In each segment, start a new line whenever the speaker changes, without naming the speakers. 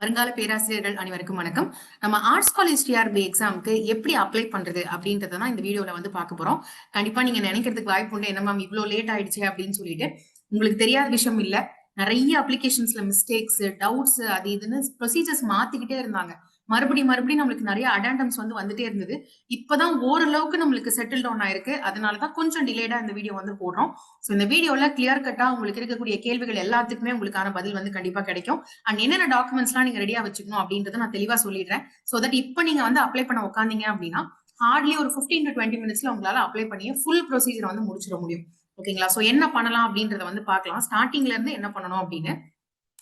வருங்கால பேராசிரியர்கள் அனைவருக்கும் வணக்கம். நம்ம ஆர்ட்ஸ் காலேஜ் டிஆர்பி எக்ஸாமுக்கு எப்படி அப்ளை பண்றது அப்படின்றத தான் இந்த வீடியோல வந்து பார்க்க போறோம். கண்டிப்பா நீங்க நினைக்கிறதுக்கு வாய்ப்பு உண்டு, என்ன மேம் இவ்வளவு லேட் ஆயிடுச்சு அப்படின்னு சொல்லிட்டு. உங்களுக்கு தெரியாத விஷயம் இல்ல. நிறைய அப்ளிகேஷன்ஸ்ல மிஸ்டேக்ஸ், டவுட்ஸ், அது இதுன்னு ப்ரொசீஜர்ஸ் மாத்திக்கிட்டே இருந்தாங்க. மறுபடியும் நம்மளுக்கு நிறைய அடாண்டம்ஸ் வந்து வந்துட்டே இருந்தது. இப்பதான் ஓரளவுக்கு நம்மளுக்கு செட்டில் டவுன் ஆயிருக்கு. அதனாலதான் கொஞ்சம் டிலேடா இந்த வீடியோ வந்து போடுறோம். சோ இந்த வீடியோல கிளியர் கட்டா உங்களுக்கு இருக்கக்கூடிய கேள்விகள் எல்லாத்துக்குமே உங்களுக்கான பதில் வந்து கண்டிப்பா கிடைக்கும். அண்ட் என்னென்ன டாக்குமெண்ட்ஸ் எல்லாம் நீங்க ரெடியா வச்சுக்கணும் அப்படின்றத நான் தெளிவா சொல்லிடுறேன். சோ தட் இப்ப நீங்க வந்து அப்ளை பண்ண உட்காந்தீங்க அப்படின்னா ஹார்ட்லி ஒரு 15 to 20 மினிட்ஸ்ல உங்களால அப்ளை பண்ணி ஃபுல் ப்ரொசீஜர் வந்து முடிச்சிட முடியும். ஓகேங்களா? சோ என்ன பண்ணலாம் அப்படின்றத வந்து பார்க்கலாம். ஸ்டார்டிங்ல இருந்து என்ன பண்ணணும் அப்படின்னு.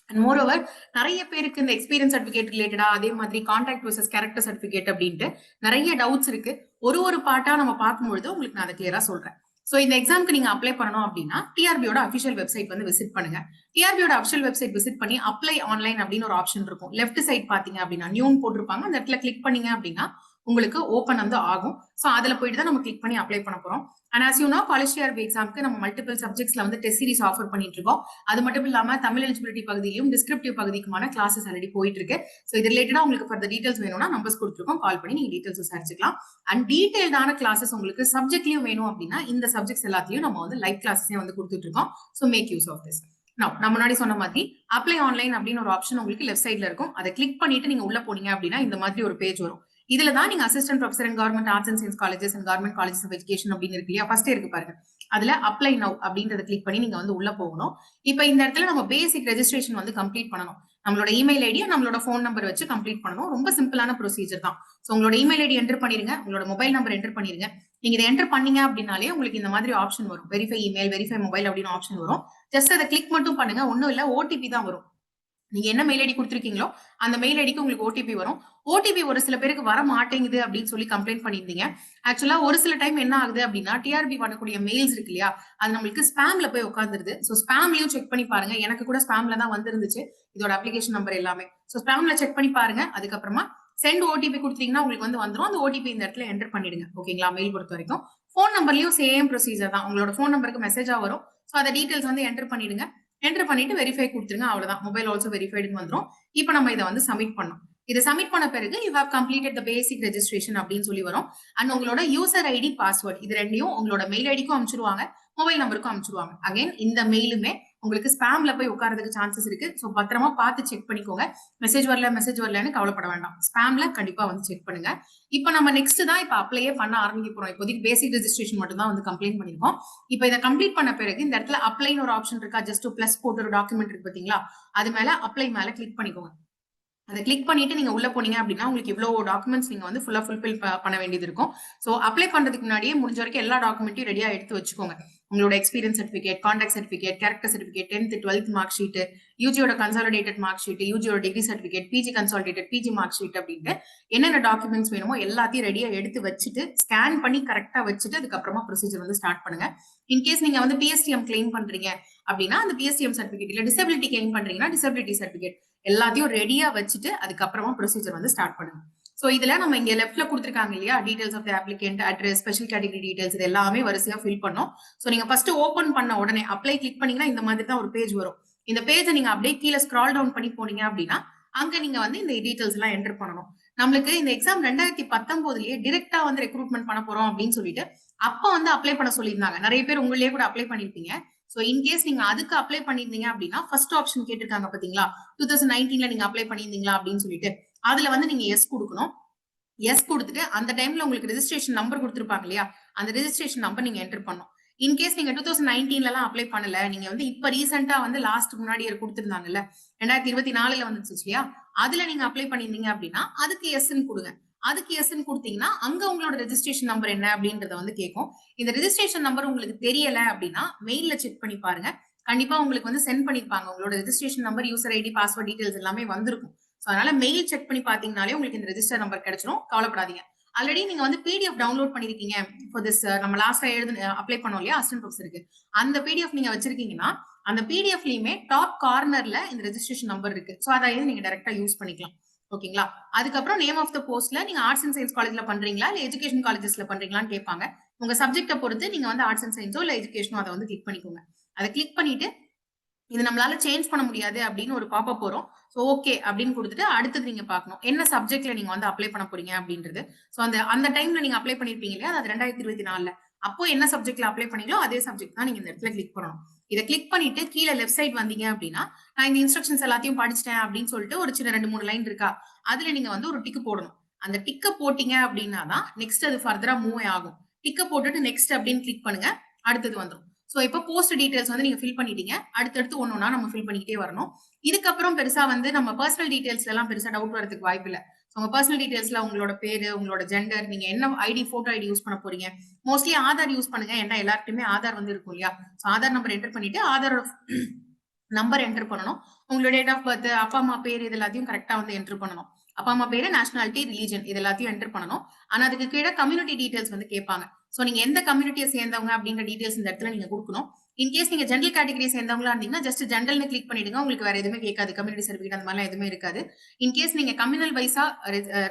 அண்ட் மோர் ஓவர் நிறைய பேருக்கு இந்த எக்ஸ்பீரியன்ஸ் சர்டிபிகேட் ரிலேட்டடா, அதே மாதிரி கான்டாக்ட் வர்சஸ் கேரக்டர் சர்டிபிகேட் அப்படின்ட்டு நிறைய டவுட்ஸ் இருக்கு. ஒரு பார்ட்டா நம்ம பார்க்கும்பொழுது உங்களுக்கு நான் அதை கிளியரா சொல்றேன். சோ இந்த எக்ஸாம்க்கு நீங்க அப்ளை பண்ணணும் அப்படின்னா டிஆர்பியோட அபிஷியல் வெப்சைட் வந்து விசிட் பண்ணுங்க. டிஆர்பியோட அபிஷியல் வெப்சைட் விசிட் பண்ணி அப்ளை ஆன்லைன் அப்படின்னு ஒரு ஆப்ஷன் இருக்கும். லெஃப்ட் சைட் பாத்தீங்க அப்படின்னா நியூன் போட்டிருப்பாங்க. அந்த இடத்துல கிளிக் பண்ணீங்க அப்படின்னா உங்களுக்கு ஓப்பன் வந்து ஆகும். சோ அதுல போயிட்டு தான் நம்ம கிளிக் பண்ணி அப்ளை பண்ண போறோம். And as you know, college TRP எக்ஸாம்க்கு நம்ம மல்டிபிள் சப்ஜெக்ட்ஸ்ல வந்து டெஸ்ட் சீரிஸ் ஆஃபர் பண்ணிட்டு இருக்கோம். அது மட்டும் இல்லாம தமிழ் எலிஜிபிலிட்டி பகுதியிலும் டிஸ்கிரிப்டிவ் பகுதிக்குமான கிளாஸஸ் ஆல்ரெடி போயிட்டு இருக்கு. சோ இது ரிலேட்டடா உங்களுக்கு ஃபர்தர் டீடைல்ஸ் வேணும்னா நம்பர்ஸ் கொடுத்துருக்கோம், கால் பண்ணி நீங்க டீடைல்ஸ் விசாரிச்சுக்கலாம். அண்ட் டீடைல்டான கிளாஸஸ் உங்களுக்கு சப்ஜெக்ட்லயும் வேணும் அப்படின்னா இந்த சப்ஜெக்ட்ஸ் எல்லாத்தையும் நம்ம வந்து லைவ் கிளாஸஸே வந்து கொடுத்துட்டு இருக்கோம். So make use of this. நான் முன்னாடி சொன்ன மாதிரி அப்ளை ஆன்லைன் அப்படின்னு ஒரு ஆப்ஷன் உங்களுக்கு லெஃப்ட் சைட்ல இருக்கும். அதை கிளிக் பண்ணிட்டு நீங்க உள்ள போனீங்க அப்படின்னா இந்த மாதிரி ஒரு பேஜ் வரும். இதுல தான் நீங்க assistant professor in government arts and science colleges and government colleges of education அப்படின்னு இருக்கு இல்லையா, ஃபர்ஸ்ட் இருக்கு பாருங்க. அதுல அப்ளை நவ் அப்படின்றத கிளிக் பண்ணி நீங்க வந்து உள்ள போகணும். இப்ப இந்த இடத்துல நம்ம பேசிக் ரெஜிஸ்ட்ரேஷன் வந்து கம்ப்ளீட் பண்ணணும். நம்மளோட இமெயில் ஐடி, நம்மளோட போன் நம்பர் வச்சு கம்ப்ளீட் பண்ணணும். ரொம்ப சிம்பிளான ப்ரொசீஜர் தான். சோ உங்களோட இமெயில் ஐடி என்டர் பண்ணிருங்க, உங்களோட மொபைல் நம்பர் என்டர் பண்ணிருங்க. நீங்க இதை என்டர் பண்ணீங்க அப்படின்னாலே உங்களுக்கு இந்த மாதிரி ஆப்ஷன் வரும். வெரிஃபை இமெயில், வெரிஃபை மொபைல் அப்படின்னு ஆப்ஷன் வரும். ஜஸ்ட் அதை கிளிக் மட்டும் பண்ணுங்க. ஒன்னும் இல்ல, ஓடிபி தான் வரும். நீங்க என்ன மெயில் ஐடி கொடுத்துருக்கீங்களோ அந்த மெயில் ஐடிக்கு உங்களுக்கு ஓடிபி வரும். ஓடிபி ஒரு சில பேருக்கு வர மாட்டேங்குது அப்படின்னு சொல்லி கம்ப்ளைண்ட் பண்ணியிருந்தீங்க. ஆக்சுவலா ஒரு சில டைம் என்ன ஆகுது அப்படின்னா டிஆர்பி பண்ணக்கூடிய மெயில்ஸ் இருக்கு இல்லையா, அது நம்மளுக்கு ஸ்பேம்ல போய் உட்காந்துருது. ஸோ ஸ்பேம்லயும் செக் பண்ணி பாருங்க. எனக்கு கூட ஸ்பேம்ல தான் வந்திருந்துச்சு இதோட அப்ளிகேஷன் நம்பர் எல்லாமே. ஸோ ஸ்பேம்ல செக் பண்ணி பாருங்க. அதுக்கப்புறமா சென்ட் ஓடிபி கொடுத்தீங்கன்னா உங்களுக்கு வந்து வந்துடும். அந்த ஓடிபி இந்த இடத்துல என்டர் பண்ணிடுங்க. ஓகேங்களா? மெயில் பொறுத்த வரைக்கும் போன் நம்பர்லயும் சேம் ப்ரொசீஜர் தான். உங்களோட போன் நம்பருக்கு மெசேஜா வரும். ஸோ அந்த டீடைல்ஸ் வந்து என்டர் பண்ணிடுங்க. என்டர் பண்ணிட்டு வெரிஃபை கொடுத்துருங்க. அவ்வளவுதான். மொபைல் ஆல்சோ வெரிஃபைடுன்னு வந்துரும். இப்போ நம்ம இதை வந்து சப்மிட் பண்ணோம். இதை சப்மிட் பண்ண பிறகு you have completed the basic registration அப்படின்னு சொல்லி வரும். அண்ட் உங்களோட யூசர் ஐடி, பாஸ்வேர்ட் இது ரெண்டையும் உங்களோட மெயில் ஐடிக்கும் அனுப்பிச்சிருவாங்க, மொபைல் நம்பருக்கும் அனுப்பிச்சிருவாங்க. அகைன் இந்த மெயிலுமே உங்களுக்கு ஸ்பேம்ல போய் உட்காரதுக்கு சான்சஸ் இருக்கு. சோ பத்திரமா பார்த்து செக் பண்ணிக்கோங்க. மெசேஜ் வரலன்னு கவலைப்பட வேண்டாம். ஸ்பேம்ல கண்டிப்பா வந்து செக் பண்ணுங்க. இப்ப நம்ம நெக்ஸ்ட் தான் இப்ப அப்ளையே பண்ண ஆரம்பிக்க போறோம். இப்போதைக்கு பேசிக் ரெஜிஸ்ட்ரேஷன் மட்டும் தான் வந்து கம்ப்ளீட் பண்ணிருக்கோம். இப்ப இதை கம்ப்ளீட் பண்ண பிறகு இந்த இடத்துல அப்ளைன்னு ஒரு ஆப்ஷன் இருக்கா, ஜஸ்ட் பிளஸ் போட்டு ஒரு டாக்குமெண்ட் இருக்கு பாத்தீங்களா, அது மேல அப்ளை மேல கிளிக் பண்ணிக்கோங்க. அதை கிளிக் பண்ணிட்டு நீங்க உள்ள போனீங்க அப்படின்னா உங்களுக்கு இவ்வளவு டாக்குமெண்ட்ஸ் நீங்க வந்து ஃபுல்லா ஃபுல்பில் பண்ண வேண்டியது இருக்கும். சோ அப்ளை பண்றதுக்கு முன்னாடியே முடிஞ்ச வரைக்கும் எல்லா டாக்குமெண்ட்டையும் ரெடியா எடுத்து வச்சுக்கோங்க. உங்களோட experience certificate, conduct certificate, character certificate, 10th 12th mark sheet, யூஜியோட கன்சாலிடேட்டட் மார்க் ஷீட், யூஜியோட degree certificate, PG consolidated PG mark sheet அப்படின்ட்டு என்னென்ன டாக்குமெண்ட்ஸ் வேணுமோ எல்லாத்தையும் ரெடியா எடுத்து வச்சுட்டு ஸ்கேன் பண்ணி கரெக்டா வச்சுட்டு அதுக்கப்புறமா ப்ரொசீஜர் வந்து ஸ்டார்ட் பண்ணுங்க. இன்கேஸ் நீங்க வந்து பிஎஸ்டிஎம் கிளைம் பண்றீங்க அப்படின்னா அந்த பிஎஸ்டிஎம் சர்டிபிகேட், இல்ல டிசபிலிட்டி கிளைம் பண்றீங்கன்னா டிசபிலிட்டி சர்டிபிகேட் எல்லாத்தையும் ரெடியா வச்சுட்டு அதுக்கப்புறமா ப்ரொசீஜர் வந்து ஸ்டார்ட் பண்ணுங்க. சோ இதுல நம்ம இங்க லெஃப்ட்ல கொடுத்துருக்காங்க இல்லையா, details of the applicant, address, special category details, இது எல்லாமே வரிசையா ஃபில் பண்ணோம். சோ நீங்க ஃபர்ஸ்ட் ஓபன் பண்ண உடனே அப்ளை கிளிக் பண்ணீங்கன்னா இந்த மாதிரி தான் ஒரு பேஜ் வரும். இந்த பேஜை நீங்க அப்படியே கீழே ஸ்க்ரால் டவுன் பண்ணி போனீங்க அப்படின்னா அங்க நீங்க வந்து இந்த டீடைல்ஸ் எல்லாம் என்டர் பண்ணணும். நம்மளுக்கு இந்த எக்ஸாம் 2019லயே டிரெக்டா வந்து ரெக்ரூட்மெண்ட் பண்ண போறோம் அப்படின்னு சொல்லிட்டு அப்ப வந்து அப்ளை பண்ண சொல்லியிருந்தாங்க. நிறைய பேர் உங்களே கூட அப்ளை பண்ணிருப்பீங்க. சோ இன்கேஸ் நீங்க அதுக்கு அப்ளை பண்ணிருந்தீங்க அப்படின்னா ஃபர்ஸ்ட் ஆப்ஷன் கேட்டிருக்காங்க பாத்தீங்களா, 2019ல நீங்க அப்ளை பண்ணியிருந்தீங்களா அப்படின்னு சொல்லிட்டு அதுல வந்து நீங்க எஸ் கொடுக்கணும். எஸ் கொடுத்துட்டு அந்த டைம்ல உங்களுக்கு ரெஜிஸ்ட்ரேஷன் நம்பர் கொடுத்துருப்பாங்க இல்லையா, அந்த ரெஜிஸ்ட்ரேஷன் நம்பர் நீங்க என்டர் பண்ணும். இன்கேஸ் நீங்க 2019ல எல்லாம் அப்ளை பண்ணல, நீங்க வந்து இப்ப ரீசெண்டா வந்து லாஸ்ட் முன்னாடி கொடுத்திருந்தாங்கல்ல 2024ல வந்துச்சு இல்லையா, அதுல நீங்க அப்ளை பண்ணிருந்தீங்க அப்படின்னா அதுக்கு எஸ்ன்னு கொடுங்க. அதுக்கு எஸ்ன்னு கொடுத்தீங்கன்னா அங்க உங்களோட ரெஜிஸ்ட்ரேஷன் நம்பர் என்ன அப்படின்றத வந்து கேட்கும். இந்த ரெஜிஸ்ட்ரேஷன் நம்பர் உங்களுக்கு தெரியல அப்படின்னா மெயில்ல செக் பண்ணி பாருங்க. கண்டிப்பா உங்களுக்கு வந்து சென்ட் பண்ணிருப்பாங்க. உங்களோட registration number, user ID, password details எல்லாமே வந்திருக்கும். அதனால மெயில் செக் பண்ணி பாத்தீங்கன்னாலே உங்களுக்கு இந்த ரெஜிஸ்டர் நம்பர் கிடைச்சிடும். கவலைப்படாதீங்க. ஆல்ரெடி நீங்க வந்து பிடிஎஃப் டவுன்லோட் பண்ணிருக்கீங்க. ஃபார் திஸ் நம்ம லாஸ்டா அப்ளை பண்ணோம் இல்லையா அசிஸ்டன்ட் ப்ரொஃபசருக்கு, அந்த பிடிஎஃப் நீங்க வச்சிருக்கீங்கன்னா அந்த பிடிஎஃப்லயுமே டாப் கார்னர்ல இந்த ரெஜிஸ்ட்ரேஷன் நம்பர் இருக்கு. சோ அதை நீங்க டைரக்டா யூஸ் பண்ணிக்கலாம். ஓகேங்களா? அதுக்கப்புறம் நேம் ஆஃப் த போஸ்ட்ல நீங்க ஆர்ட்ஸ் அண்ட் சயின்ஸ் காலேஜ்ல பண்றீங்களா இல்ல எஜுகேஷன் காலேஜஸ்ல பண்றீங்களான்னு கேட்பாங்க. உங்க சப்ஜெக்ட பொறுத்து நீங்க வந்து ஆர்ட்ஸ் அண்ட் சயின்ஸோ இல்ல எஜுகேஷனோ அதை வந்து கிளிக் பண்ணிக்கோங்க. அதை கிளிக் பண்ணிட்டு இது நம்மளால சேஞ்ச் பண்ண முடியாது அப்படின்னு ஒரு பாப்பப் வரும். ஸோ ஓகே அப்படின்னு குடுத்துட்டு அடுத்தது நீங்க பார்க்கணும். என்ன சப்ஜெக்ட்ல நீங்க வந்து அப்ளை பண்ண போறீங்க அப்படின்றது. ஸோ அந்த அந்த டைம்ல நீங்க அப்ளை பண்ணியிருப்பீங்க இல்லையா? அது 2024ல. அப்போ என்ன சப்ஜெக்ட்ல அப்ளை பண்ணீங்களோ அதே சப்ஜெக்ட் தான் நீங்க இந்த இடத்துல கிளிக் பண்ணணும். இத கிளிக் பண்ணிட்டு கீழ லெஃப்ட் சைட் வந்தீங்க அப்படின்னா, நான் இந்த இன்ஸ்ட்ரக்ஷன்ஸ் எல்லாத்தையும் படிச்சுட்டேன் அப்படின்னு சொல்லிட்டு ஒரு சின்ன 2, 3 லைன் இருக்கா? அதுல நீங்க வந்து ஒரு டிக் போடணும். அந்த டிக்க போட்டீங்க அப்படின்னா தான் நெக்ஸ்ட் அது ஃபர்தரா மூவ் ஆகும். டிக்க போட்டுட்டு நெக்ஸ்ட் அப்படின்னு கிளிக் பண்ணுங்க. அடுத்தது வந்துரும். சோ இப்ப போஸ்ட் டீடைல்ஸ் வந்து நீங்க ஃபில் பண்ணிட்டீங்க. அடுத்தடுத்து ஒண்ணொன்னா நம்ம ஃபில் பண்ணிக்கிட்டே வரணும். இதுக்கப்புறம் பெருசா வந்து நம்ம பெர்சனல் டீடைல்ஸ்ல எல்லாம் பெருசா டவுட் வரதுக்கு வாய்ப்பு இல்ல. உங்க பெர்சனல் டீடைல்ஸ்ல உங்களோட பேரு, உங்களோட ஜெண்டர், நீங்க என்ன ஐடி, போட்டோ ஐடி யூஸ் பண்ண போறீங்க. மோஸ்ட்லி ஆதார் யூஸ் பண்ணுங்க. ஏன்னா எல்லாருக்குமே ஆதார் வந்து இருக்கும் இல்லையா? சோ ஆதார் நம்பர் என்டர் பண்ணிட்டு ஆதாரோட நம்பர் என்டர் பண்ணணும். உங்களோட டேட் ஆஃப் பர்த், அப்பா அம்மா பேர் இது எல்லாத்தையும் கரெக்ட்டா வந்து என்டர் பண்ணணும். அப்பா அம்மா பேரு, நேஷனாலிட்டி, ரிலிஜன் இது எல்லாத்தையும் என்டர் பண்ணணும். ஆனா அதுக்கு கீழ கம்யூனிட்டி டீடைல்ஸ் வந்து கேட்பாங்க. சோ நீங்க எந்த கம்யூனிட்டிய சேர்ந்தவங்க அப்படின்ற டீடைல்ஸ் இந்த இடத்துல நீங்க குடுக்கணும். இன்கேஸ் நீங்க ஜெனரல் கேட்டகரி சேர்ந்தவங்களா இருந்தீங்கன்னா, ஜஸ்ட் ஜெனரல்னு கிளிக் பண்ணிடுங்க. உங்களுக்கு வேற எதுவுமே கேட்காது. கம்யூனிட்டி சர்டிபிகேட் அந்த மாதிரிலாம் எதுவுமே இருக்காது. இன்கேஸ் நீங்க கம்யூனல் வைஸா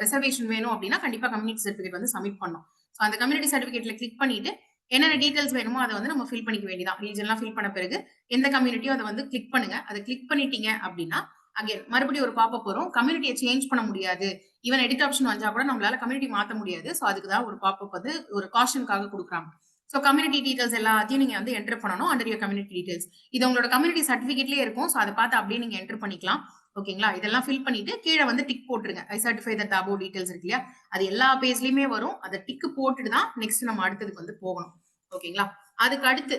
ரிசர்வேஷன் வேணும் அப்படின்னா, கண்டிப்பா கம்யூனிட்டி சர்டிபிகேட் வந்து சப்மிட் பண்ணணும். சோ அந்த கம்யூனிட்டி சர்டிபிகேட்ல கிளிக் பண்ணிட்டு, என்னென்ன டீடைல்ஸ் வேணுமோ அத வந்து நம்ம ஃபில் பண்ணிக்க வேண்டியதான். ரிலிஜன்லாம் ஃபில் பண்ண பிறகு எந்த கம்யூனிட்டியோ அத வந்து கிளிக் பண்ணுங்க. அத கிளிக் பண்ணிட்டீங்க அப்படின்னா, அகைன் மறுபடியும் ஒரு பாப்பப் வரும். கம்யூனிட்டிய சேஞ்ச் பண்ண முடியாது. ஈவன் எடிட் ஆப்ஷன் வந்தா கூட நம்மளால கம்யூனிட்டி மாத்த முடியாது. சோ அதுக்கு தான் ஒரு பாப்பப் வந்து ஒரு காஷன்க்காக குடுக்குறாங்க. சோ கம்யூனிட்டி டீடைல்ஸ் எல்லாத்தையும் நீங்க வந்து என்டர் பண்ணணும் அண்டர் யுவர் கம்யூனிட்டி டீடைல்ஸ். இது உங்களோட கம்யூனிட்டி சர்டிபிகேட்லயே இருக்கும். சோ அத பார்த்து அப்படியே நீங்க என்டர் பண்ணிக்கலாம். ஓகேங்களா? இதெல்லாம் ஃபில் பண்ணிட்டு கீழ வந்து டிக் போட்டுருங்க. ஐ சர்டிஃபை தட் அபோவ் டீடைல்ஸ் இருக்கு இல்லையா? அது எல்லா பேஜ்லயுமே வரும். அத டிக் போட்டுட்டு தான் நெக்ஸ்ட் நம்ம அடுத்ததுக்கு வந்து போகணும். ஓகேங்களா? அதுக்கு அடுத்து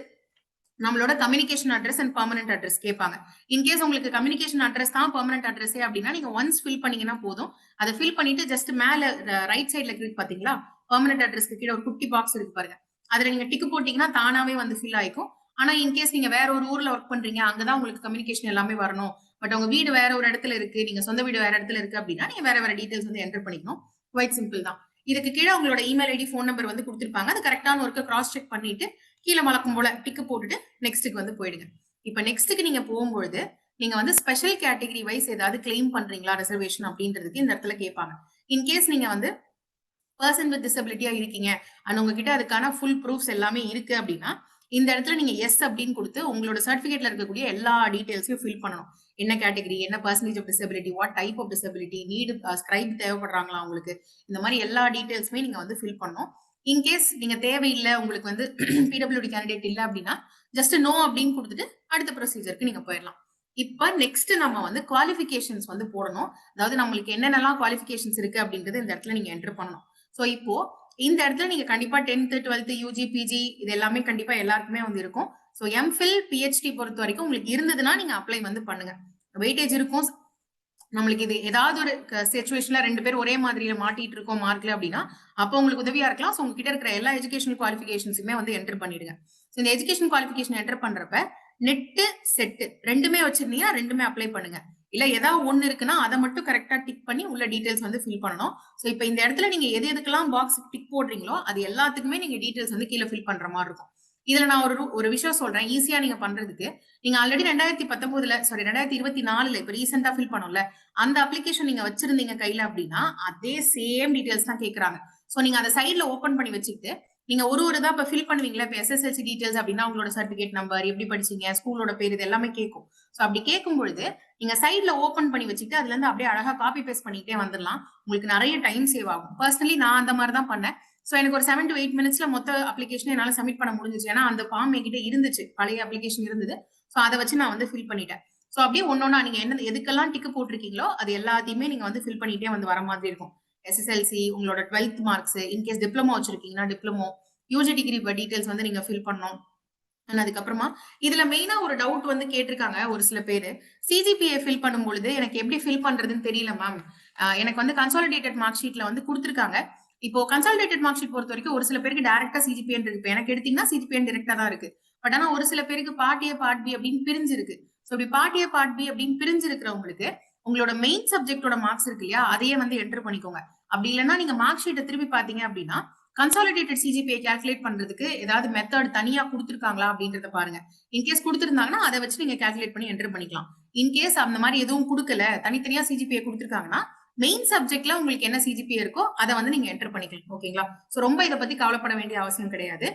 நம்மளோட communication address and permanent address கேட்பாங்க. இன்கேஸ் உங்களுக்கு கம்யூனிகேஷன் அட்ரஸ் தான் பெர்மனன்ட் அட்ரஸே அப்படின்னா நீங்க ஒன்ஸ் ஃபில் பண்ணீங்கன்னா போதும். அதை ஃபில் பண்ணிட்டு ஜஸ்ட் மேல ரைட் சைட்ல கிளிக் பாத்தீங்களா? பெர்மனன்ட் அட்ரஸ்க்கு கீழே ஒரு குட்டி பாக்ஸ் இருக்கு பாருங்க. அதுல நீங்க டிக் போட்டீங்கன்னா தானாவே வந்து ஃபில் ஆயிக்கும். ஆனா இன்கேஸ் நீங்க வேற ஒரு ஊர்ல ஒர்க் பண்றீங்க, அங்கதான் உங்களுக்கு கம்யூனிகேஷன் எல்லாமே வரணும். பட் உங்க வீடு வேற ஒரு இடத்துல இருக்கு, நீங்க சொந்த வீடு வேற இடத்துல இருக்கு அப்படின்னா நீங்க வேற வேற டீடைல்ஸ் வந்து என்டர் பண்ணிக்கணும். குவைட் சிம்பிள் தான். இதுக்கு கீழே உங்களோட இமெயில் ஐடி, ஃபோன் நம்பர் வந்து கொடுத்திருப்பாங்க. அது கரெக்டான ஒர்க்க கிராஸ் செக் பண்ணிட்டு கீழே வழக்கம் போல டிக்கு போட்டுட்டு நெக்ஸ்ட்டுக்கு வந்து போயிடுங்க. இப்ப நெக்ஸ்ட்டுக்கு நீங்க போகும்பொழுது நீங்க வந்து ஸ்பெஷல் கேட்டகரி வைஸ் ஏதாவது கிளைம் பண்றீங்களா ரிசர்வேஷன் அப்படின்றதுக்கு இந்த இடத்துல கேட்பாங்க. இன்கேஸ் நீங்க வந்து பர்சன் வித் டிசபிலிட்டியா இருக்கீங்க அண்ட் உங்ககிட்ட அதுக்கான ஃபுல் ப்ரூஃப்ஸ் எல்லாமே இருக்கு அப்படின்னா இந்த இடத்துல நீங்க எஸ் அப்படின்னு கொடுத்து உங்களோட சர்டிபிகேட்ல இருக்கக்கூடிய எல்லா டீடைல்ஸையும் ஃபில் பண்ணணும். என்ன கேட்டகரி, என்ன percentage of disability, what type of disability, need scribe தேவைப்படுறாங்களா உங்களுக்கு, இந்த மாதிரி எல்லா டீடைல்ஸுமே நீங்க வந்து ஃபில் பண்ணணும். இன்கேஸ் நீங்க தேவையில்லை உங்களுக்கு வந்து பிடபிள்யூடி கேண்டிடேட் இல்லை அப்படின்னா ஜஸ்ட் நோ அப்படின்னு கொடுத்துட்டு அடுத்த ப்ரொசீஜருக்கு நீங்க போயிடலாம். இப்ப நெக்ஸ்ட் நம்ம வந்து குவாலிஃபிகேஷன்ஸ் வந்து போடணும். அதாவது நம்மளுக்கு என்னென்னலாம் குவாலிஃபிகேஷன்ஸ் இருக்கு அப்படின்றது இந்த இடத்துல நீங்க என்டர் பண்ணணும். சோ இப்போ இந்த இடத்துல நீங்க கண்டிப்பா 10th 12th யூஜி பிஜி இது எல்லாமே கண்டிப்பா எல்லாருக்குமே வந்து இருக்கும். சோ எம்ஃபில் பிஹெச்டி பொறுத்த வரைக்கும் உங்களுக்கு இருந்ததுன்னா நீங்க அப்ளை வந்து பண்ணுங்க. வெயிட்டேஜ் இருக்கும். நம்மளுக்கு இது ஏதாவது ஒரு சிச்சுவேஷன்ல 2 பேர் ஒரே மாதிரியில மாட்டிட்டு இருக்கோம் மார்க்ல அப்படின்னா அப்போ உங்களுக்கு உதவியா இருக்கலாம். சோ உங்ககிட்ட இருக்கிற எல்லா எஜுகேஷனல் குவாலிஃபிகேஷன்ஸுமே வந்து என்டர் பண்ணிடுங்க. சோ இந்த எஜுகேஷன் குவாலிஃபிகேஷன் என்டர் பண்றப்ப நெட் செட் ரெண்டுமே வச்சிருந்தீங்கன்னா ரெண்டுமே அப்ளை பண்ணுங்க. இல்ல ஏதாவது ஒண்ணு இருக்குன்னா அதை மட்டும் கரெக்டா டிக் பண்ணி உள்ள டீடைல்ஸ் வந்து ஃபில் பண்ணணும். சோ இப்ப இந்த இடத்துல நீங்க எது எதுக்கெல்லாம் பாக்ஸ் டிக் போடுறீங்களோ அது எல்லாத்துக்குமே நீங்க டீடைல்ஸ் வந்து கீழே ஃபில் பண்ற மாதிரி இருக்கும். இதுல நான் ஒரு விஷயம் சொல்றேன் ஈஸியா நீங்க பண்றதுக்கு. நீங்க ஆல்ரெடி 2024ல இப்ப ரீசெண்டா ஃபில் பண்ணோம்ல அந்த அப்ளிகேஷன் நீங்க வச்சிருந்தீங்க கையில அப்படின்னா அதே சேம் டீடைல்ஸ் தான் கேக்குறாங்க. சோ நீங்க அதை சைட்ல ஓபன் பண்ணி வச்சுக்கிட்டு நீங்க ஒரு தான் இப்ப ஃபில் பண்ணுவீங்களா? இப்ப எஸ்எஸ்எல்சி டீடைல்ஸ் அப்படின்னா உங்களோட சர்டிபிகேட் நம்பர், எப்படி படிச்சீங்க, ஸ்கூலோட பேர் இது எல்லாமே கேட்கும். சோ அப்படி கேட்கும் பொழுது நீங்க சைட்ல ஓபன் பண்ணி வச்சுட்டு அதுல இருந்து அப்படியே அழகா காப்பி பேஸ்ட் பண்ணிட்டே வந்துடலாம். உங்களுக்கு நிறைய டைம் சேவ் ஆகும். பர்சனலி நான் அந்த மாதிரி தான் பண்ணேன். சோ எனக்கு ஒரு 7 to 8 மினிட்ஸ்ல மொத்த அப்ளிகேஷன் என்னால சப்மிட் பண்ண முடிஞ்சிச்சு. ஏன்னா அந்த ஃபார்ம் என்கிட்ட இருந்துச்சு, பழைய அப்ளிகேஷன் இருந்தது. சோ அதை வச்சு நான் வந்து ஃபில் பண்ணிட்டேன். சோ அப்படியே ஒன்னொன்னா நீங்க என்ன எதுக்கெல்லாம் டிக்கு போட்டிருக்கீங்களோ அது எல்லாத்தையுமே நீங்க வந்து ஃபில் பண்ணிட்டே வந்து வர மாதிரி இருக்கும். எஸ்எஸ்எல்சி, உங்களோட 12th மார்க்ஸ், இன்கேஸ் டிப்ளமோ வச்சிருக்கீங்கன்னா டிப்ளமோ, யூஜி டிகிரி டீடைல்ஸ் வந்து நீங்க ஃபில் பண்ணணும். அதுக்கப்புறமா இதுல மெயினா ஒரு டவுட் வந்து கேட்டிருக்காங்க ஒரு சில பேரு. சிஜிபிஏ ஃபில் பண்ணும் பொழுது எனக்கு எப்படி ஃபில் பண்றதுன்னு தெரியல மேம். எனக்கு வந்து கன்சாலிடேட்டட் மார்க் ஷீட்ல வந்து கொடுத்துருக்காங்க. இப்போ கன்சாலிடேட்டட் மார்க் ஷீட் பொறுத்த வரைக்கும் ஒரு சில பேருக்கு டைரக்டா சிஜிபிஏ இருக்கு. இப்போ எனக்கு எடுத்தீங்கன்னா சிஜிபிஏ டைரக்டா தான் இருக்கு. பட் ஆனா ஒரு சில பேருக்கு பார்ட் ஏ பார்ட் பி அப்படின்னு பிரிஞ்சிருக்கு. சோ இப்படி பார்ட் ஏ பார்ட் பி அப்படின்னு பிரிஞ்சிருக்கிறவங்களுக்கு உங்களோட மெயின் சப்ஜெக்டோட மார்க்ஸ் இருக்கு இல்லையா அதையே வந்து என்டர் பண்ணிக்கோங்க. அப்படி இல்லைன்னா நீங்க மார்க் ஷீட்டை திருப்பி பாத்தீங்க அப்படின்னா கன்சாலிடேட்டட் சிஜிபிஏ கால்குலேட் பண்றதுக்கு ஏதாவது மெத்தட் தனியா கொடுத்துருக்காங்களா அப்படின்றத பாருங்க. இன்கேஸ் கொடுத்துருந்தாங்கன்னா அதை வச்சு நீங்க கால்குலேட் பண்ணி என்டர் பண்ணிக்கலாம். இன்கேஸ் அந்த மாதிரி எதுவும் கொடுக்கல, தனித்தனியா சிஜிபிஏ கொடுத்துருக்காங்கன்னா மெயின் சப்ஜெக்ட்ல உங்களுக்கு என்ன சிஜிபிஏ இருக்கோ அதை வந்து நீங்க என்டர் பண்ணிக்கலாம். ஓகேங்களா? சோ ரொம்ப இதை பத்தி கவலைப்பட வேண்டிய அவசியம் கிடையாது.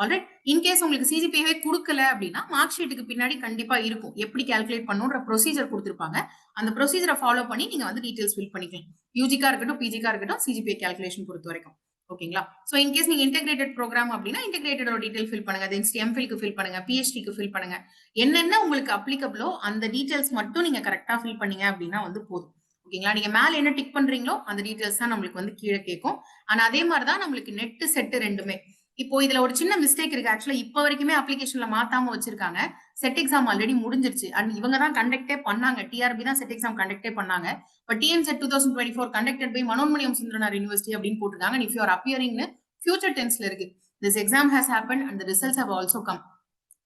ஆல்ரைட். இன்கேஸ் உங்களுக்கு சிஜிபிஏவே கொடுக்கல அப்படின்னா மார்க் ஷீட்டுக்கு பின்னாடி கண்டிப்பா இருக்கும் எப்படி கால்குலேட் பண்ணுன்ற ப்ரொசீஜர் கொடுத்துருப்பாங்க. அந்த ப்ரொசீஜரை ஃபாலோ பண்ணி நீங்க வந்து டீடைல்ஸ் ஃபில் பண்ணிக்கலாம். யூஜிக்கா இருக்கட்டும், பிஜிக்கா இருக்கட்டும், சிஜிபிஏ கால்குலேஷன் பொறுத்த வரைக்கும். ஓகேங்களா? சோ இன்கேஸ் நீங்க இன்டெகிரேட்டட் ப்ரோக்ராம் அப்படின்னா இன்டெகிரேட்டடோட டீடைல் ஃபில் பண்ணுங்க. தென் எம்ஃபில்க்கு ஃபில் பண்ணுங்க, பிஹெச்டிக்கு ஃபில் பண்ணுங்க. என்னென்ன உங்களுக்கு அப்ளிகபிளோ அந்த டீடைல்ஸ் மட்டும் நீங்க கரெக்டா ஃபில் பண்ணீங்க அப்படின்னா வந்து போதும். ஓகேங்களா? நீங்க மேல என்ன டிக் பண்றீங்களோ அந்த டீடைல்ஸ் தான் நம்மளுக்கு வந்து கீழே கேட்கும். ஆனா அதே மாதிரிதான் நம்மளுக்கு நெட் செட் ரெண்டுமே. இப்போ இதுல ஒரு சின்ன மிஸ்டேக் இருக்கு. ஆக்சுவலா இப்ப வரைக்குமே அப்ளிகேஷன்ல மாத்தாம வச்சிருக்காங்க. செட் எக்ஸாம் ஆல்ரெடி முடிஞ்சிருச்சு. அண்ட் இவங்க தான் கண்டக்டே பண்ணாங்க. டிஆர்பி தான் செட் எக்ஸாம் கண்டக்டே பண்ணாங்க. But TNSET 2024 conducted by Manonmaniam Sundaranar university அப்படின்னு போட்டிருக்காங்க. இஃப் யூ ஆர் அப்பியரிங்னு ஃபியூச்சர் டென்ஸ்ல இருக்கு. This exam has happen and the results have also come.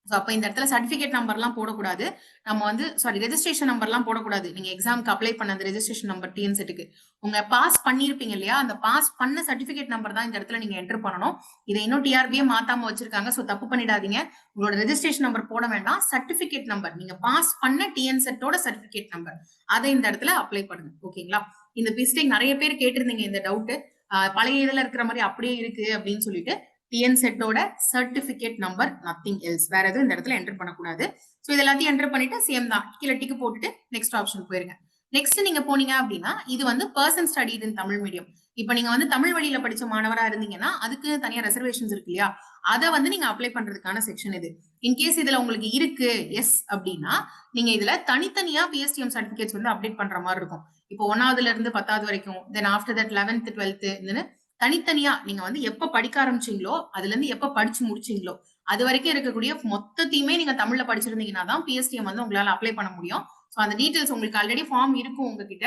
So அப்ப இந்த இடத்துல சர்டிபிகேட் நம்பர் எல்லாம் போடக்கூடாது. நம்ம வந்து ரெஜிஸ்ட்ரேஷன் நம்பர் எல்லாம் போடக்கூடாது. நீங்க எக்ஸாம்க்கு அப்ளை பண்ண அந்த ரெஜிஸ்ட்ரேஷன் நம்பர் டிஎன்செட்டுக்கு உங்க பாஸ் பண்ணிருப்பீங்க இல்லையா, அந்த பாஸ் பண்ண சர்டிபிகேட் நம்பர் தான் இந்த இடத்துல நீங்க என்டர் பண்ணணும். இதை இன்னும் டிஆர்பியே மாத்தாம வச்சிருக்காங்க. சோ தப்பு பண்ணிடாதீங்க. உங்களோட ரெஜிஸ்ட்ரேஷன் நம்பர் போட வேண்டாம். சர்டிபிகேட் நம்பர், நீங்க பாஸ் பண்ண டிஎன்செட்டோட சர்டிபிகேட் நம்பர், அதை இந்த இடத்துல அப்ளை பண்ணுங்க. ஓகேங்களா? இந்த மிஸ்டேக் நிறைய பேர் கேட்டிருந்தீங்க. இந்த டவுட் பழைய இதுல இருக்கிற மாதிரி அப்படியே இருக்கு அப்படின்னு சொல்லிட்டு டிஎன்செட்டோட சர்டிபிகேட் நம்பர், நத்திங் எல்ஸ். வேற எதுவும் இந்த இடத்துல என்டர் பண்ணக்கூடாது. சோ இது எல்லாத்தையும் என்டர் பண்ணிட்டு சேம் தான், கீழே டிக்கு போட்டுட்டு நெக்ஸ்ட் ஆப்ஷன் போயிருங்க. நெக்ஸ்ட் நீங்க போனீங்க அப்படின்னா இது வந்து person studied in Tamil medium. இப்ப நீங்க வந்து தமிழ் வழியில படிச்ச மாணவரா இருந்தீங்கன்னா அதுக்கு தனியா ரெசர்வேஷன்ஸ் இருக்கு இல்லையா, அதை வந்து நீங்க அப்ளை பண்றதுக்கான செக்ஷன் இது. இன்கேஸ் இதுல உங்களுக்கு இருக்கு எஸ் அப்படின்னா நீங்க இதுல தனித்தனியா பிஎஸ்டிஎம் சர்டிபிகேட்ஸ் வந்து அப்டேட் பண்ற மாதிரி இருக்கும். இப்போ 1ஆவதுல இருந்து 10ஆவது வரைக்கும், then after that 11th 12th தனித்தனியா நீங்க வந்து எப்ப படிக்க ஆரம்பிச்சீங்களோ அதுல இருந்து எப்ப படிச்சு முடிச்சீங்களோ அது வரைக்கும் இருக்கக்கூடிய மொத்தத்தையுமே நீங்க தமிழ்ல படிச்சிருந்தீங்கன்னா தான் பிஎஸ்டிஎம் வந்து உங்களால அப்ளை பண்ண முடியும். சோ அந்த டீடைல்ஸ் உங்களுக்கு ஆல்ரெடி ஃபார்ம் இருக்கும் உங்ககிட்ட.